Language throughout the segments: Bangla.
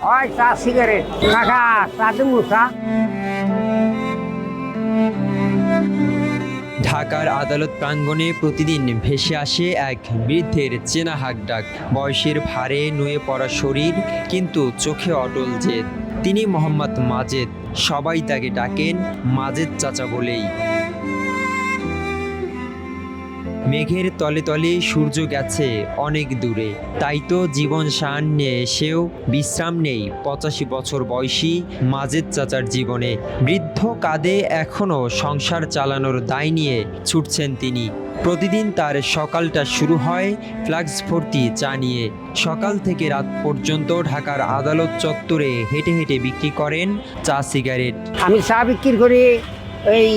হয় চা সিগারেট কাকা চা দিমু চা। ঢাকার আদালত প্রাঙ্গণে প্রতিদিন ভেসে আসে এক বৃদ্ধের চেনা হাকডাক। বয়সের ভারে নুয়ে পড়া শরীর, কিন্তু চোখে অটল জেদ। তিনি মোহাম্মদ মাজেদ, সবাই তাকে ডাকেন মাজেদ চাচা বলেই। মেঘের তলে তলে সূর্য গেছে অনেক দূরে, তাই তো জীবন সান্নে এসেও বিশ্রাম নেই 85 বছর বয়সী মাজেদ চাচার জীবনে। বৃদ্ধ কাঁধে এখনও সংসার চালানোর দায় নিয়ে ছুটছেন তিনি। প্রতিদিন তার সকালটা শুরু হয় ফ্লাক্স ভর্তি চা নিয়ে। সকাল থেকে রাত পর্যন্ত ঢাকার আদালত চত্বরে হেঁটে হেঁটে বিক্রি করেন চা সিগারেট। আমি চা বিক্রি করি এই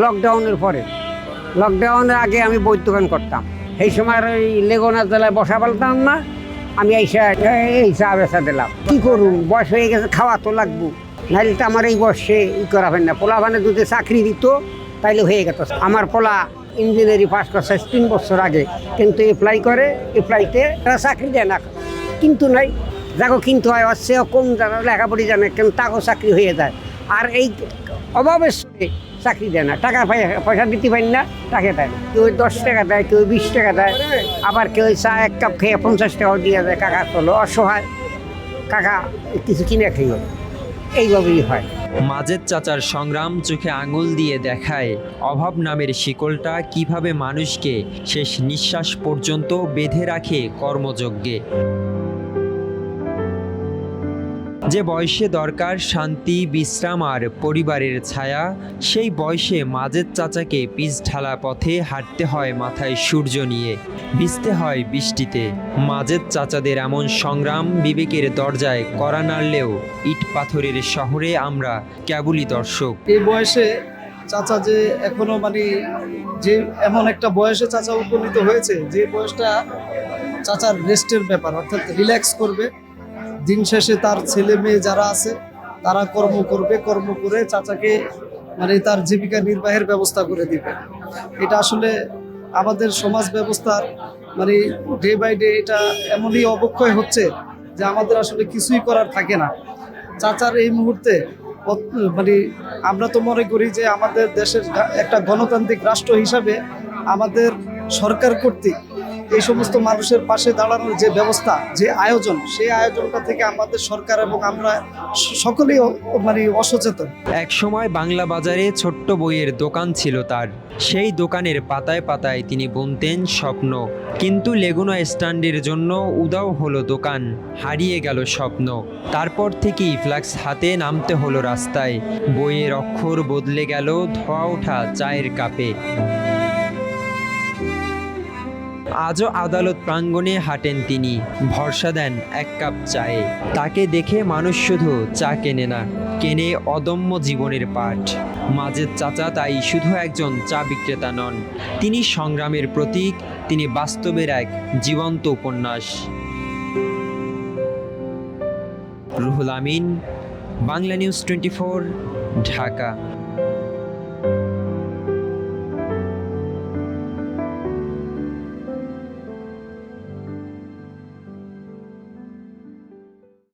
লকডাউনের পরে। লকডাউনের আগে আমি বই দোকান করতাম। এই সময় ওই লেগুনা জেলায় বসা পারতাম না, আমি এই চা বেচা দিলাম। কি করুন, বয়স হয়ে গেছে, খাওয়া তো লাগবো, নাহলে তো আমার এই বয়সে করাবেন না। পোলা মানে যদি চাকরি দিত তাইলে হয়ে গেত। আমার পোলা ইঞ্জিনিয়ারিং পাস করছে 3 বছর আগে, কিন্তু অ্যাপ্লাই করে, অ্যাপ্লাইতে তারা চাকরি দেয় না, কিন্তু নাই যাগো কিন্তু হয় হচ্ছে কম জানা, লেখাপড়ি জানে, কিন্তু তাকেও চাকরি হয়ে যায়। আর এই অভাবের সঙ্গে চাকরি দেয় না, টাকা পয়সা দিতে পারি না, টাকা দেয় না। কেউ 10 টাকা দেয়, কেউ 20 টাকা দেয়, আবার কেউ চা 1 কাপ খেয়ে 50 টাকাও দিয়ে দেয়। কাকা চলো, অসহায় কাকা কিছু কিনে খেয়ে, এইভাবেই হয়। মাজেদ চাচার সংগ্রাম চোখে আঙুল দিয়ে দেখায় অভাব নামের শিকলটা কিভাবে মানুষকে শেষ নিঃশ্বাস পর্যন্ত বেঁধে রাখে কর্মযজ্ঞে। যে বয়সে দরকার শান্তি, বিশ্রাম আর পরিবারের ছায়া, সেই বয়সে মাজেদ চাচাকে পিচ ঢালা পথে হাঁটতে হয় মাথায় সূর্য নিয়ে, ভিজতে হয় বৃষ্টিতে। মাজেদ চাচাদের এমন সংগ্রাম বিবেকের দরজায় কড়া নাড়লেও ইট পাথরের শহরে আমরা কেবলই দর্শক। এই বয়সে চাচা যে এখনো মানে যে এমন একটা বয়সে চাচা উপনীত হয়েছে, যে বয়সটা চাচার রেস্টের ব্যাপার, অর্থাৎ রিল্যাক্স করবে। দিন শেষে তার ছেলে মেয়ে যারা আছে তারা কর্ম করবে, কর্ম করে চাচাকে মানে তার জীবিকা নির্বাহের ব্যবস্থা করে দিবে। এটা আসলে আমাদের সমাজ ব্যবস্থার মানে ডে বাই ডে এটা এমনই অবক্ষয় হচ্ছে যে আমাদের আসলে কিছুই করার থাকে না। চাচার এই মুহূর্তে মানে আমরা তো মনে করি যে আমাদের দেশের একটা গণতান্ত্রিক রাষ্ট্র হিসাবে আমাদের সরকার কর্তৃক এই সমস্ত মানুষের পাশে দাঁড়ানোর যে ব্যবস্থা, যে আয়োজন, সেই আয়োজনটা থেকে আমাদের সরকার এবং আমরা সকলেই মানে অসচেতন। এক সময় বাংলা বাজারে ছোট্ট বইয়ের দোকান ছিল তার। সেই দোকানের পাতায় পাতায় তিনি বুনতেন স্বপ্ন, কিন্তু লেগুনা স্ট্যান্ডের জন্য উদাও হলো দোকান, হারিয়ে গেল স্বপ্ন। তারপর থেকেই ফ্ল্যাক্স হাতে নামতে হলো রাস্তায়। বইয়ের অক্ষর বদলে গেল ধোয়া ওঠা চায়ের কাপে। আজও আদালত প্রাঙ্গণে হাঁটেন তিনি, ভরসা দেন 1 কাপ চায়ে। তাকে দেখে মানুষ শুধু চা কেনে না, কেনে অদম্য জীবনের পাঠ। মাজেদ চাচা তাই শুধু একজন চা বিক্রেতা নন, তিনি সংগ্রামের প্রতীক, তিনি বাস্তবের এক জীবন্ত উপন্যাস। রুহুল আমিন, বাংলা নিউজ 24, ঢাকা।